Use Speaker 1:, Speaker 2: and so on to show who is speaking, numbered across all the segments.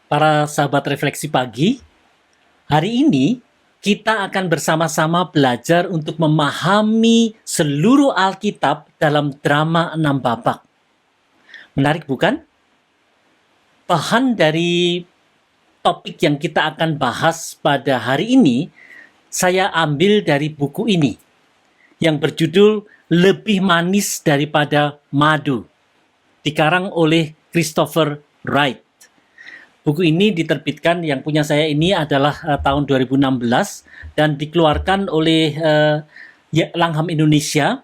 Speaker 1: Para sahabat refleksi pagi, hari ini kita akan bersama-sama belajar untuk memahami seluruh Alkitab dalam drama 6 babak. Menarik bukan? Bahan dari topik yang kita akan bahas pada hari ini, saya ambil dari buku ini, yang berjudul Lebih Manis Daripada Madu, dikarang oleh Christopher Wright. Buku ini diterbitkan, yang punya saya ini adalah tahun 2016 dan dikeluarkan oleh Langham Indonesia,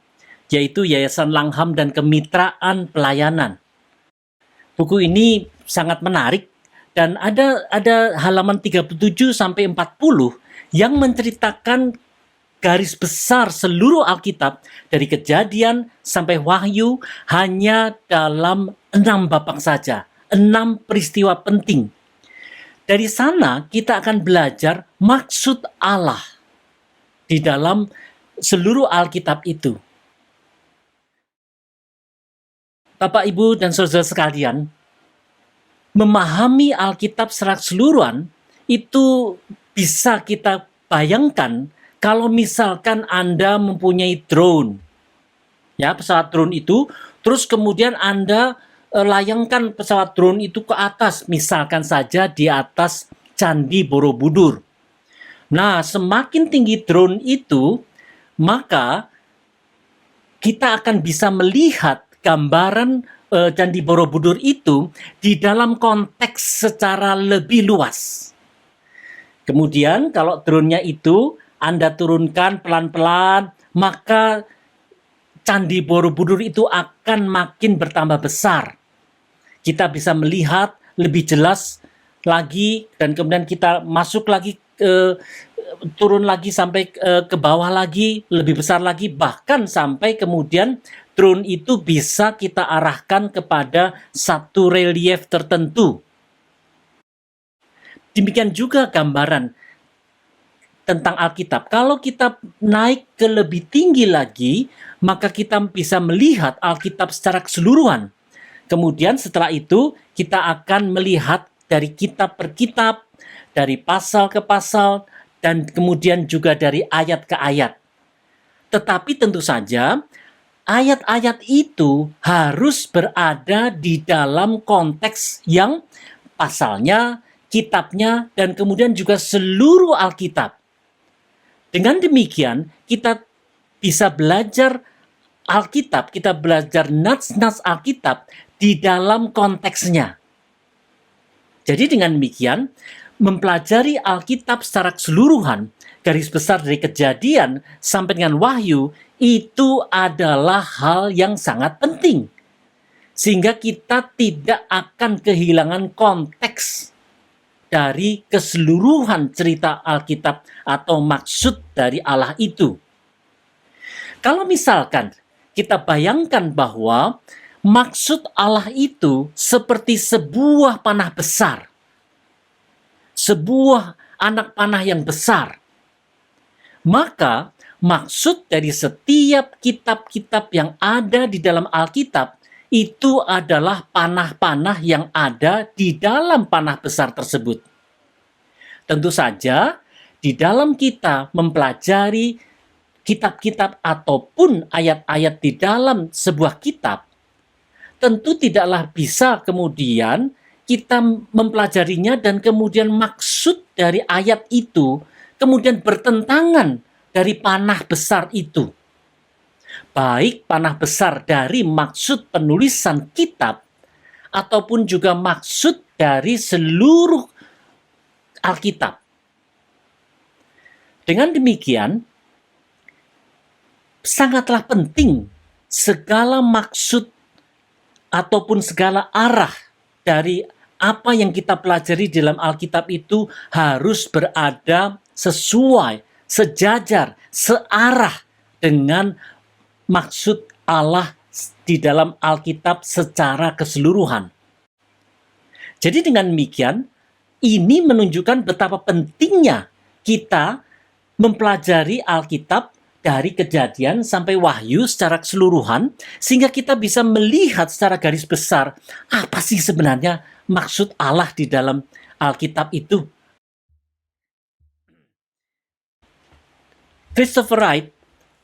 Speaker 1: yaitu Yayasan Langham dan Kemitraan Pelayanan. Buku ini sangat menarik dan ada halaman 37 sampai 40 yang menceritakan garis besar seluruh Alkitab dari Kejadian sampai Wahyu hanya dalam 6 babak saja. 6 peristiwa penting. Dari sana kita akan belajar maksud Allah di dalam seluruh Alkitab itu. Bapak, Ibu, dan saudara sekalian, memahami Alkitab secara keseluruhan itu bisa kita bayangkan kalau misalkan Anda mempunyai drone. Ya, pesawat drone itu, terus kemudian Anda layangkan pesawat drone itu ke atas, misalkan saja di atas Candi Borobudur. Nah, semakin tinggi drone itu, maka kita akan bisa melihat gambaran Candi Borobudur itu di dalam konteks secara lebih luas. Kemudian kalau drone-nya itu Anda turunkan pelan-pelan, maka Candi Borobudur itu akan makin bertambah besar. Kita bisa melihat lebih jelas lagi, dan kemudian kita masuk lagi, turun lagi sampai ke bawah lagi, lebih besar lagi, bahkan sampai kemudian drone itu bisa kita arahkan kepada satu relief tertentu. Demikian juga gambaran tentang Alkitab. Kalau kita naik ke lebih tinggi lagi, maka kita bisa melihat Alkitab secara keseluruhan. Kemudian setelah itu kita akan melihat dari kitab per kitab, dari pasal ke pasal, dan kemudian juga dari ayat ke ayat. Tetapi tentu saja ayat-ayat itu harus berada di dalam konteks yang pasalnya, kitabnya, dan kemudian juga seluruh Alkitab. Dengan demikian kita bisa belajar Alkitab, kita belajar nats-nats Alkitab di dalam konteksnya. Jadi dengan demikian, mempelajari Alkitab secara keseluruhan, garis besar dari Kejadian sampai dengan Wahyu, itu adalah hal yang sangat penting. Sehingga kita tidak akan kehilangan konteks dari keseluruhan cerita Alkitab atau maksud dari Allah itu. Kalau misalkan kita bayangkan bahwa maksud Allah itu seperti sebuah panah besar, sebuah anak panah yang besar, maka maksud dari setiap kitab-kitab yang ada di dalam Alkitab itu adalah panah-panah yang ada di dalam panah besar tersebut. Tentu saja, di dalam kita mempelajari kitab-kitab ataupun ayat-ayat di dalam sebuah kitab, tentu tidaklah bisa kemudian kita mempelajarinya dan kemudian maksud dari ayat itu kemudian bertentangan dari panah besar itu. Baik panah besar dari maksud penulisan kitab ataupun juga maksud dari seluruh Alkitab. Dengan demikian, sangatlah penting segala maksud ataupun segala arah dari apa yang kita pelajari dalam Alkitab itu harus berada sesuai, sejajar, searah dengan maksud Allah di dalam Alkitab secara keseluruhan. Jadi dengan demikian, ini menunjukkan betapa pentingnya kita mempelajari Alkitab dari Kejadian sampai Wahyu secara keseluruhan, sehingga kita bisa melihat secara garis besar apa sih sebenarnya maksud Allah di dalam Alkitab itu. Christopher Wright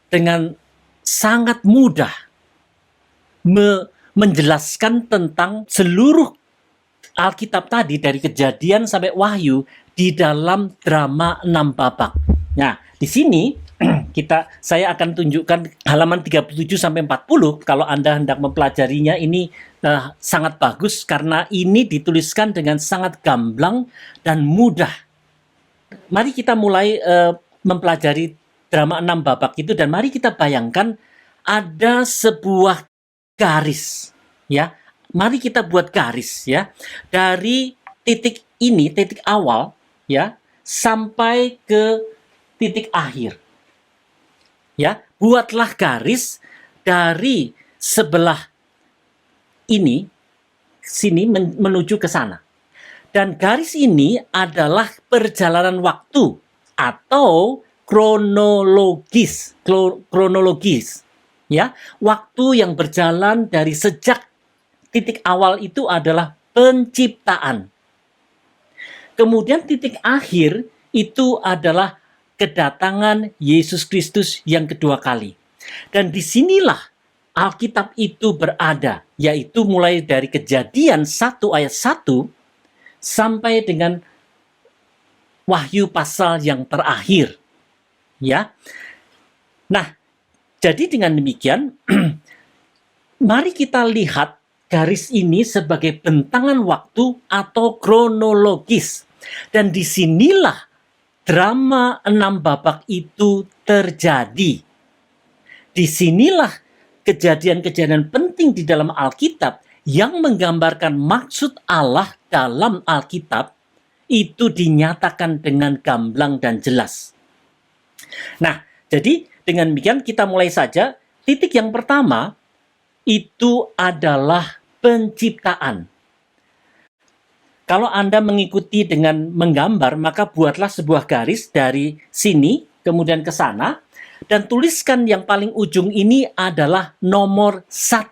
Speaker 1: dengan sangat mudah menjelaskan tentang seluruh Alkitab tadi dari Kejadian sampai Wahyu di dalam drama 6 babak. Nah, di sini saya akan tunjukkan halaman 37 sampai 40. Kalau Anda hendak mempelajarinya, ini sangat bagus karena ini dituliskan dengan sangat gamblang dan mudah. Mari kita mulai mempelajari drama 6 babak itu, dan mari kita bayangkan ada sebuah garis, ya. Mari kita buat garis, ya, dari titik ini, titik awal, ya, sampai ke titik akhir. Ya, buatlah garis dari sebelah ini, sini menuju ke sana. Dan garis ini adalah perjalanan waktu atau kronologis, ya, waktu yang berjalan dari sejak titik awal itu adalah penciptaan. Kemudian titik akhir itu adalah kedatangan Yesus Kristus yang kedua kali. Dan disinilah Alkitab itu berada, yaitu mulai dari Kejadian 1 ayat 1 sampai dengan Wahyu pasal yang terakhir. Ya. Nah, jadi dengan demikian, mari kita lihat garis ini sebagai bentangan waktu atau kronologis. Dan disinilah drama 6 babak itu terjadi. Disinilah kejadian-kejadian penting di dalam Alkitab yang menggambarkan maksud Allah dalam Alkitab itu dinyatakan dengan gamblang dan jelas. Nah, jadi dengan demikian kita mulai saja. Titik yang pertama itu adalah penciptaan. Kalau Anda mengikuti dengan menggambar, maka buatlah sebuah garis dari sini, kemudian ke sana, dan tuliskan yang paling ujung ini adalah nomor 1.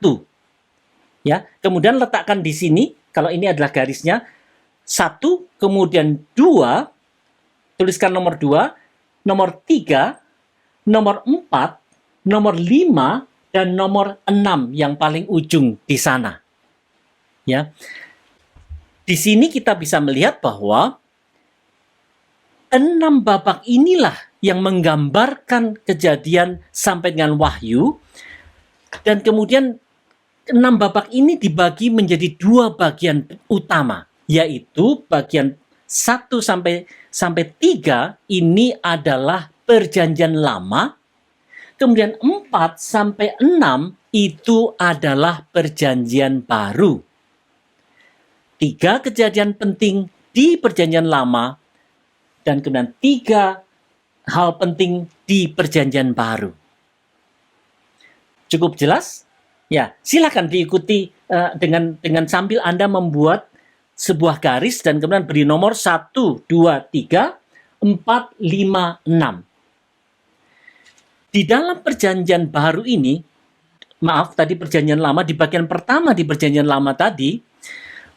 Speaker 1: Ya, kemudian letakkan di sini, kalau ini adalah garisnya, 1, kemudian 2, tuliskan nomor 2, nomor 3, nomor 4, nomor 5, dan nomor 6 yang paling ujung di sana. Ya. Di sini kita bisa melihat bahwa 6 babak inilah yang menggambarkan Kejadian sampai dengan Wahyu, dan kemudian 6 babak ini dibagi menjadi 2 bagian utama, yaitu bagian 1 sampai 3 ini adalah Perjanjian Lama, kemudian 4 sampai 6 itu adalah Perjanjian Baru. 3 kejadian penting di Perjanjian Lama dan kemudian 3 hal penting di Perjanjian Baru. Cukup jelas? Ya, silakan diikuti dengan sambil Anda membuat sebuah garis dan kemudian beri nomor 1, 2, 3, 4, 5, 6. Di dalam Perjanjian Baru ini, maaf tadi Perjanjian Lama, di bagian pertama di Perjanjian Lama tadi,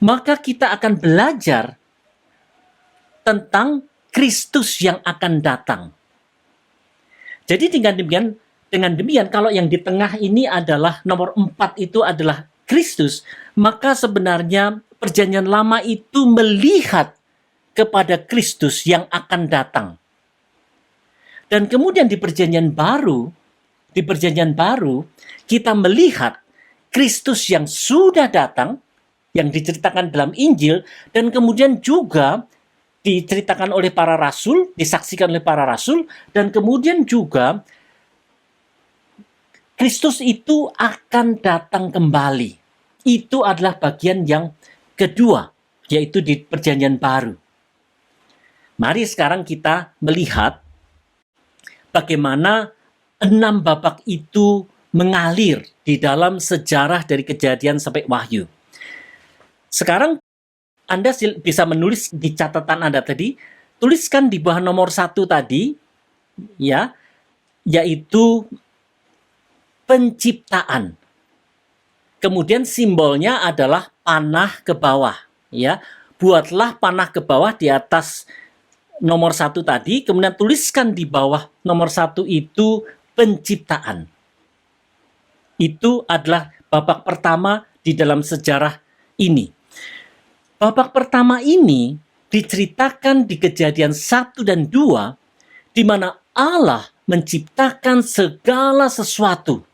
Speaker 1: maka kita akan belajar tentang Kristus yang akan datang. Jadi dengan demikian kalau yang di tengah ini adalah nomor 4 itu adalah Kristus, maka sebenarnya Perjanjian Lama itu melihat kepada Kristus yang akan datang. Dan kemudian di Perjanjian Baru kita melihat Kristus yang sudah datang, yang diceritakan dalam Injil, dan kemudian juga diceritakan oleh para rasul, disaksikan oleh para rasul, dan kemudian juga Kristus itu akan datang kembali. Itu adalah bagian yang kedua, yaitu di Perjanjian Baru. Mari sekarang kita melihat bagaimana 6 babak itu mengalir di dalam sejarah dari Kejadian sampai Wahyu. Sekarang Anda bisa menulis di catatan Anda tadi, tuliskan di bawah nomor 1 tadi, ya, yaitu penciptaan. Kemudian simbolnya adalah panah ke bawah, ya. buatlah panah ke bawah di atas nomor 1 tadi, kemudian tuliskan di bawah nomor 1 itu penciptaan. Itu adalah babak pertama di dalam sejarah ini. Babak pertama ini diceritakan di Kejadian 1 dan 2, di mana Allah menciptakan segala sesuatu.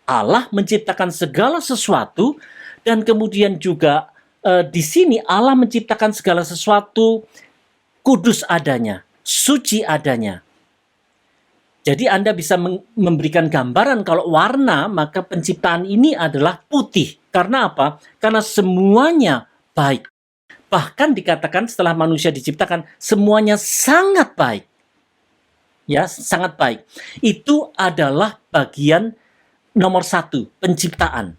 Speaker 1: Allah menciptakan segala sesuatu, dan kemudian juga di sini Allah menciptakan segala sesuatu kudus adanya, suci adanya. Jadi Anda bisa memberikan gambaran kalau warna, maka penciptaan ini adalah putih. Karena apa? Karena semuanya baik. Bahkan dikatakan setelah manusia diciptakan, semuanya sangat baik. Ya, sangat baik. Itu adalah bagian nomor 1, penciptaan.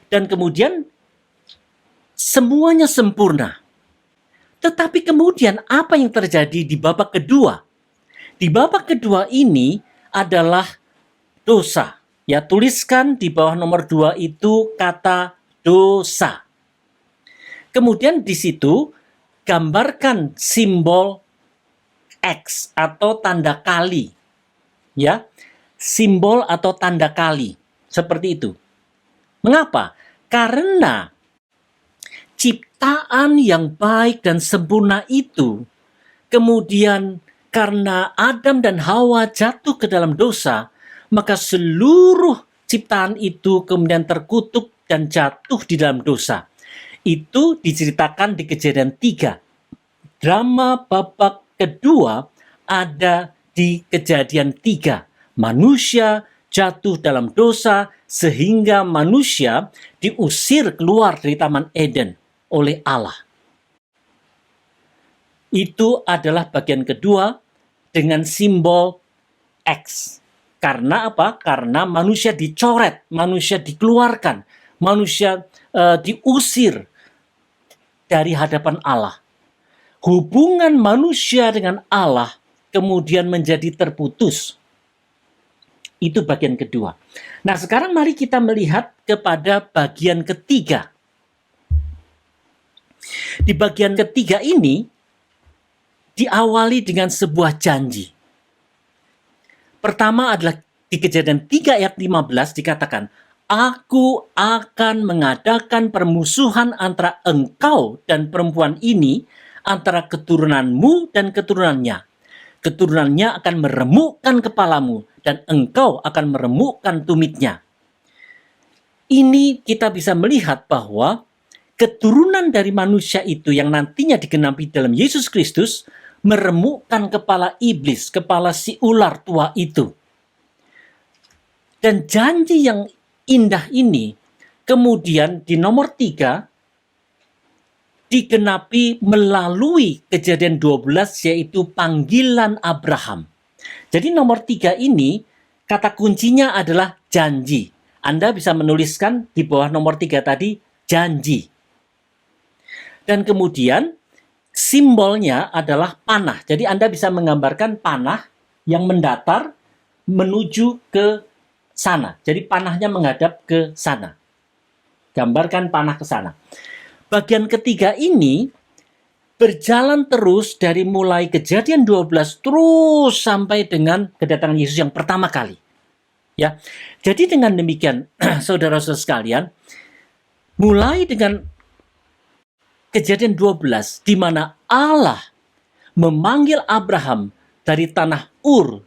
Speaker 1: Dan kemudian semuanya sempurna. Tetapi kemudian apa yang terjadi di babak kedua? Di babak kedua ini adalah dosa. Ya, tuliskan di bawah nomor 2 itu kata dosa. Kemudian di situ gambarkan simbol X atau tanda kali. Ya, simbol atau tanda kali. Seperti itu. Mengapa? Karena ciptaan yang baik dan sempurna itu, kemudian karena Adam dan Hawa jatuh ke dalam dosa, maka seluruh ciptaan itu kemudian terkutuk dan jatuh di dalam dosa. Itu diceritakan di Kejadian 3. Drama babak kedua ada di Kejadian 3. Manusia jatuh dalam dosa sehingga manusia diusir keluar dari Taman Eden oleh Allah. Itu adalah bagian kedua dengan simbol X. Karena apa? Karena manusia dicoret, manusia dikeluarkan, manusia diusir dari hadapan Allah. Hubungan manusia dengan Allah kemudian menjadi terputus. Itu bagian kedua. Nah, sekarang mari kita melihat kepada bagian ketiga. Di bagian ketiga ini diawali dengan sebuah janji. Pertama adalah di Kejadian 3 ayat 15 dikatakan, Aku akan mengadakan permusuhan antara engkau dan perempuan ini, antara keturunanmu dan keturunannya. Keturunannya akan meremukkan kepalamu, dan engkau akan meremukkan tumitnya. Ini kita bisa melihat bahwa keturunan dari manusia itu yang nantinya digenapi dalam Yesus Kristus meremukkan kepala iblis, kepala si ular tua itu. Dan janji yang indah ini kemudian di nomor 3 digenapi melalui Kejadian 12, yaitu panggilan Abraham. Jadi nomor 3 ini kata kuncinya adalah janji. Anda bisa menuliskan di bawah nomor 3 tadi, janji. Dan kemudian simbolnya adalah panah. Jadi Anda bisa menggambarkan panah yang mendatar menuju ke sana. Jadi panahnya menghadap ke sana. Gambarkan panah ke sana. Bagian ketiga ini berjalan terus dari mulai Kejadian 12 terus sampai dengan kedatangan Yesus yang pertama kali. Ya. Jadi dengan demikian saudara-saudara sekalian, mulai dengan Kejadian 12 di mana Allah memanggil Abraham dari tanah Ur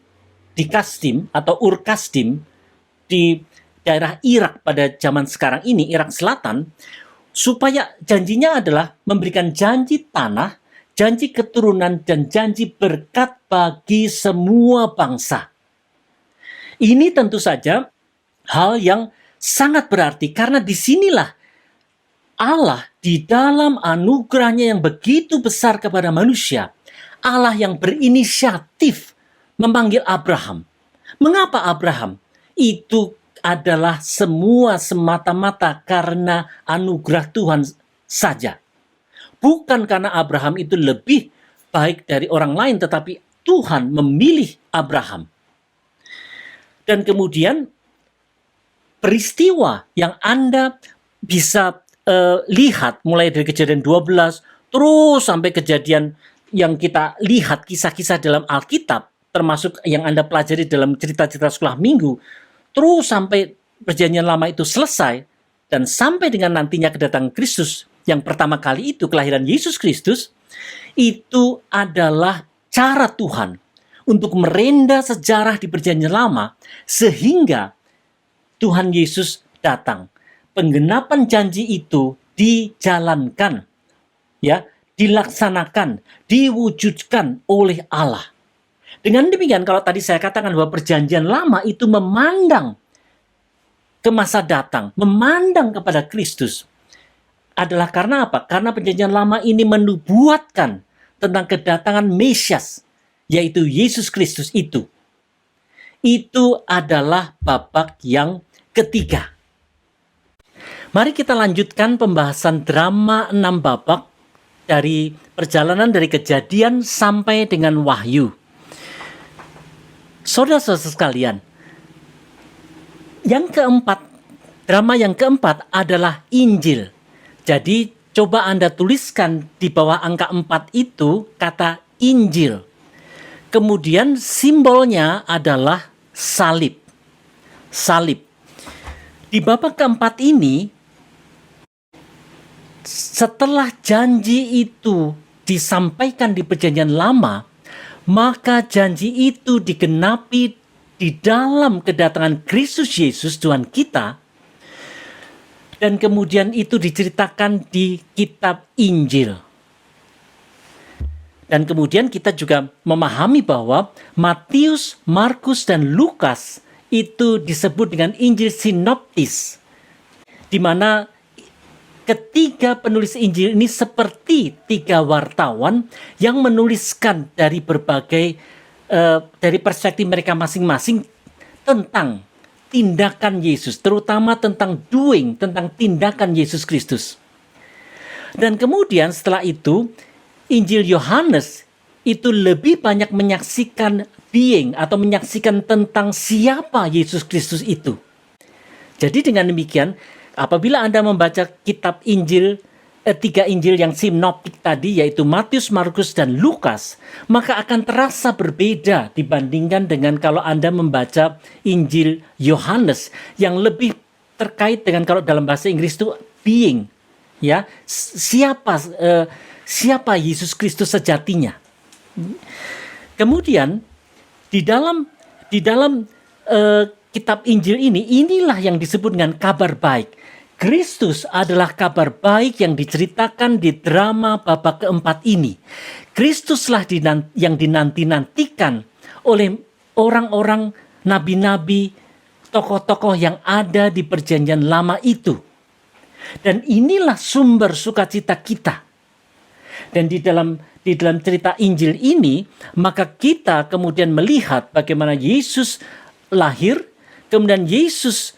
Speaker 1: di Kasdim atau Ur Kasdim di daerah Irak pada zaman sekarang ini, Irak Selatan, supaya janjinya adalah memberikan janji tanah, janji keturunan, dan janji berkat bagi semua bangsa. Ini tentu saja hal yang sangat berarti, karena disinilah Allah di dalam anugerahnya yang begitu besar kepada manusia, Allah yang berinisiatif memanggil Abraham. Mengapa Abraham? Itu adalah semua semata-mata karena anugerah Tuhan saja. Bukan karena Abraham itu lebih baik dari orang lain, tetapi Tuhan memilih Abraham. Dan kemudian peristiwa yang Anda bisa lihat mulai dari Kejadian 12 terus sampai kejadian yang kita lihat kisah-kisah dalam Alkitab, termasuk yang Anda pelajari dalam cerita-cerita sekolah minggu, terus sampai Perjanjian Lama itu selesai dan sampai dengan nantinya kedatangan Kristus yang pertama kali itu, kelahiran Yesus Kristus, itu adalah cara Tuhan untuk merenda sejarah di Perjanjian Lama sehingga Tuhan Yesus datang. Penggenapan janji itu dijalankan, ya, dilaksanakan, diwujudkan oleh Allah. Dengan demikian, kalau tadi saya katakan bahwa Perjanjian Lama itu memandang ke masa datang, memandang kepada Kristus, adalah karena apa? Karena Perjanjian Lama ini menubuatkan tentang kedatangan Mesias, yaitu Yesus Kristus itu. Itu adalah babak yang ketiga. Mari kita lanjutkan pembahasan drama 6 babak dari perjalanan dari Kejadian sampai dengan Wahyu. Saudara-saudara sekalian, drama yang keempat adalah Injil. Jadi coba Anda tuliskan di bawah angka 4 itu kata Injil. Kemudian simbolnya adalah salib. Salib. Di babak keempat ini, setelah janji itu disampaikan di Perjanjian Lama, maka janji itu digenapi di dalam kedatangan Kristus Yesus Tuhan kita, dan kemudian itu diceritakan di kitab Injil. Dan kemudian kita juga memahami bahwa Matius, Markus, dan Lukas itu disebut dengan Injil sinoptis, di mana ketiga penulis Injil ini seperti tiga wartawan yang menuliskan dari berbagai dari perspektif mereka masing-masing tentang tindakan Yesus, terutama tentang tentang tindakan Yesus Kristus. Dan kemudian setelah itu Injil Yohanes itu lebih banyak menyaksikan atau menyaksikan tentang siapa Yesus Kristus itu. Jadi dengan demikian, apabila Anda membaca kitab Injil, tiga Injil yang sinoptik tadi, yaitu Matius, Markus, dan Lukas, maka akan terasa berbeda dibandingkan dengan kalau Anda membaca Injil Yohanes yang lebih terkait dengan, kalau dalam bahasa Inggris itu being, ya, siapa Yesus Kristus sejatinya. Kemudian di dalam kitab Injil inilah yang disebut dengan kabar baik. Kristus adalah kabar baik yang diceritakan di drama babak keempat ini. Kristuslah yang dinanti-nantikan oleh orang-orang, nabi-nabi, tokoh-tokoh yang ada di Perjanjian Lama itu. Dan inilah sumber sukacita kita. Dan di dalam cerita Injil ini, maka kita kemudian melihat bagaimana Yesus lahir, kemudian Yesus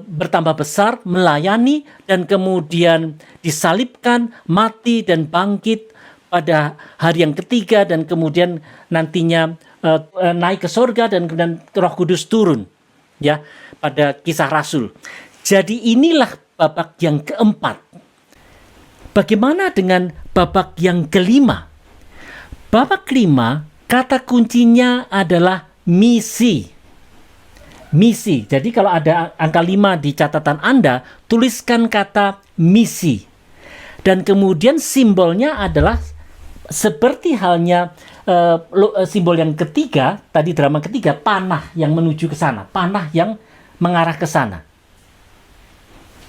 Speaker 1: bertambah besar, melayani, dan kemudian disalibkan, mati, dan bangkit pada hari yang ketiga, dan kemudian nantinya naik ke sorga, dan kemudian Roh Kudus turun, ya, pada Kisah Rasul. Jadi inilah babak yang keempat. Bagaimana dengan babak yang kelima? Babak kelima, kata kuncinya adalah misi. Misi. Jadi kalau ada angka 5 di catatan Anda, tuliskan kata misi. Dan kemudian simbolnya adalah seperti halnya simbol yang ketiga, tadi drama ketiga, panah yang menuju ke sana, panah yang mengarah ke sana.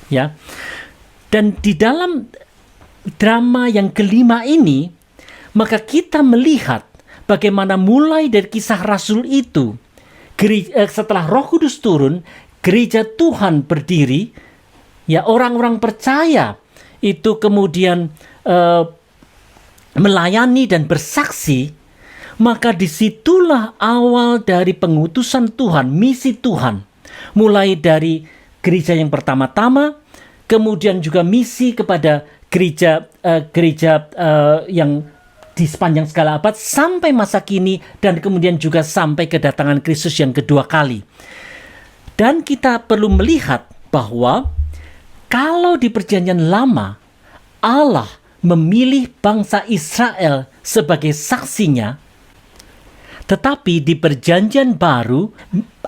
Speaker 1: Ya. Dan di dalam drama yang kelima ini, maka kita melihat bagaimana mulai dari Kisah Rasul itu, setelah Roh Kudus turun, gereja Tuhan berdiri, ya, orang-orang percaya itu kemudian melayani dan bersaksi, maka disitulah awal dari pengutusan Tuhan, misi Tuhan, mulai dari gereja yang pertama-tama, kemudian juga misi kepada gereja yang di sepanjang segala abad sampai masa kini, dan kemudian juga sampai kedatangan Kristus yang kedua kali. Dan kita perlu melihat bahwa Kalau di Perjanjian Lama, Allah memilih bangsa Israel sebagai saksinya, tetapi di Perjanjian Baru,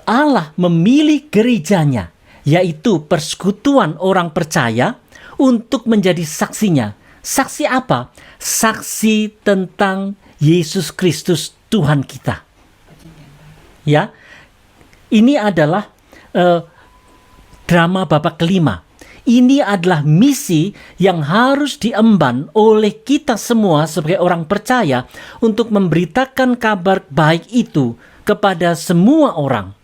Speaker 1: Allah memilih gerejanya, yaitu persekutuan orang percaya, untuk menjadi saksinya. Saksi apa? Saksi tentang Yesus Kristus Tuhan kita. Ya, ini adalah drama babak kelima. Ini adalah misi yang harus diemban oleh kita semua sebagai orang percaya untuk memberitakan kabar baik itu kepada semua orang.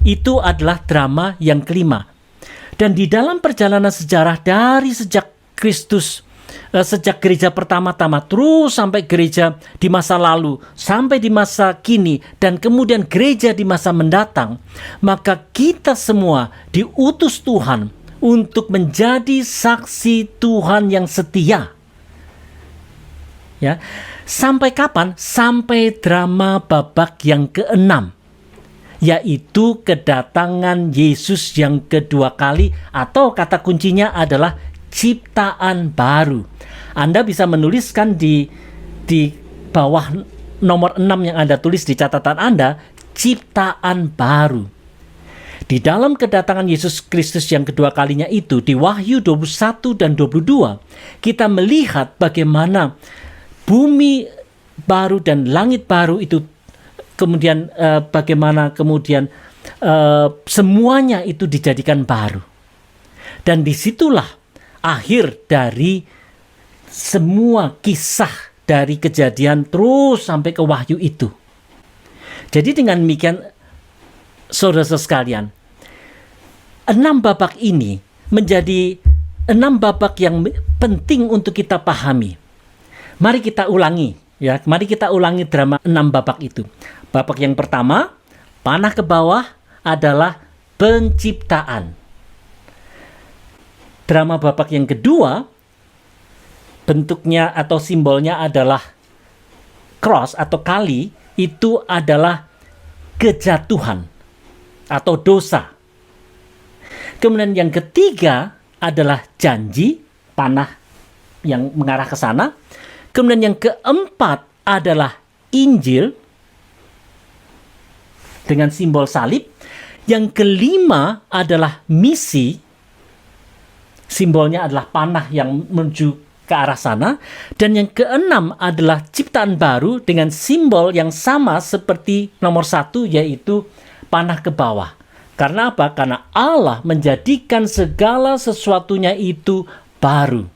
Speaker 1: Itu adalah drama yang kelima. Dan di dalam perjalanan sejarah dari sejak gereja pertama-tama terus sampai gereja di masa lalu, sampai di masa kini, dan kemudian gereja di masa mendatang, maka kita semua diutus Tuhan untuk menjadi saksi Tuhan yang setia. Ya, sampai kapan? Sampai drama babak yang keenam, yaitu kedatangan Yesus yang kedua kali, atau kata kuncinya adalah ciptaan baru. Anda bisa menuliskan di bawah nomor 6 yang Anda tulis di catatan Anda, ciptaan baru. Di dalam kedatangan Yesus Kristus yang kedua kalinya itu, di Wahyu 21 dan 22, kita melihat bagaimana bumi baru dan langit baru itu, kemudian bagaimana kemudian semuanya itu dijadikan baru. Dan disitulah akhir dari semua kisah dari Kejadian terus sampai ke Wahyu itu. Jadi dengan demikian, saudara sekalian, 6 babak ini menjadi 6 babak yang penting untuk kita pahami. Mari kita ulangi, ya. Mari kita ulangi drama 6 babak itu. Babak yang pertama, panah ke bawah, adalah penciptaan. Drama babak yang kedua, bentuknya atau simbolnya adalah cross atau kali, itu adalah kejatuhan atau dosa. Kemudian yang ketiga adalah janji, panah yang mengarah ke sana. Kemudian yang keempat adalah Injil dengan simbol salib. Yang kelima adalah misi, simbolnya adalah panah yang menuju ke arah sana. Dan yang keenam adalah ciptaan baru dengan simbol yang sama seperti nomor 1, yaitu panah ke bawah. Karena apa? Karena Allah menjadikan segala sesuatunya itu baru.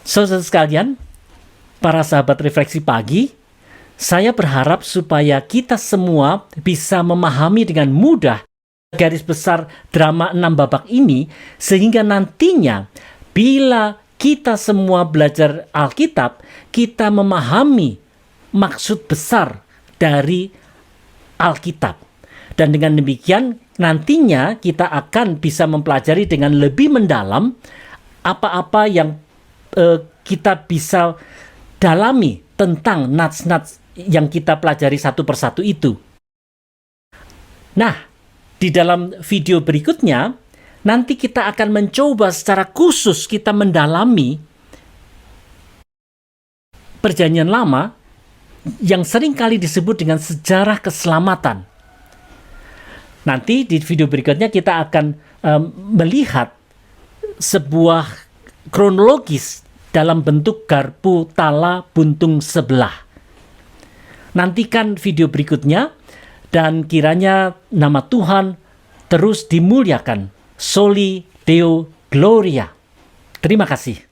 Speaker 1: Saudara sekalian, para sahabat refleksi pagi, saya berharap supaya kita semua bisa memahami dengan mudah garis besar drama 6 babak ini, sehingga nantinya bila kita semua belajar Alkitab, kita memahami maksud besar dari Alkitab. Dan dengan demikian nantinya kita akan bisa mempelajari dengan lebih mendalam apa-apa yang kita bisa dalami tentang nats-nats yang kita pelajari satu persatu itu. Nah, di dalam video berikutnya, nanti kita akan mencoba secara khusus kita mendalami Perjanjian Lama yang sering kali disebut dengan sejarah keselamatan. Nanti di video berikutnya kita akan melihat sebuah kronologis dalam bentuk garpu tala buntung sebelah. Nantikan video berikutnya, dan kiranya nama Tuhan terus dimuliakan. Soli Deo Gloria. Terima kasih.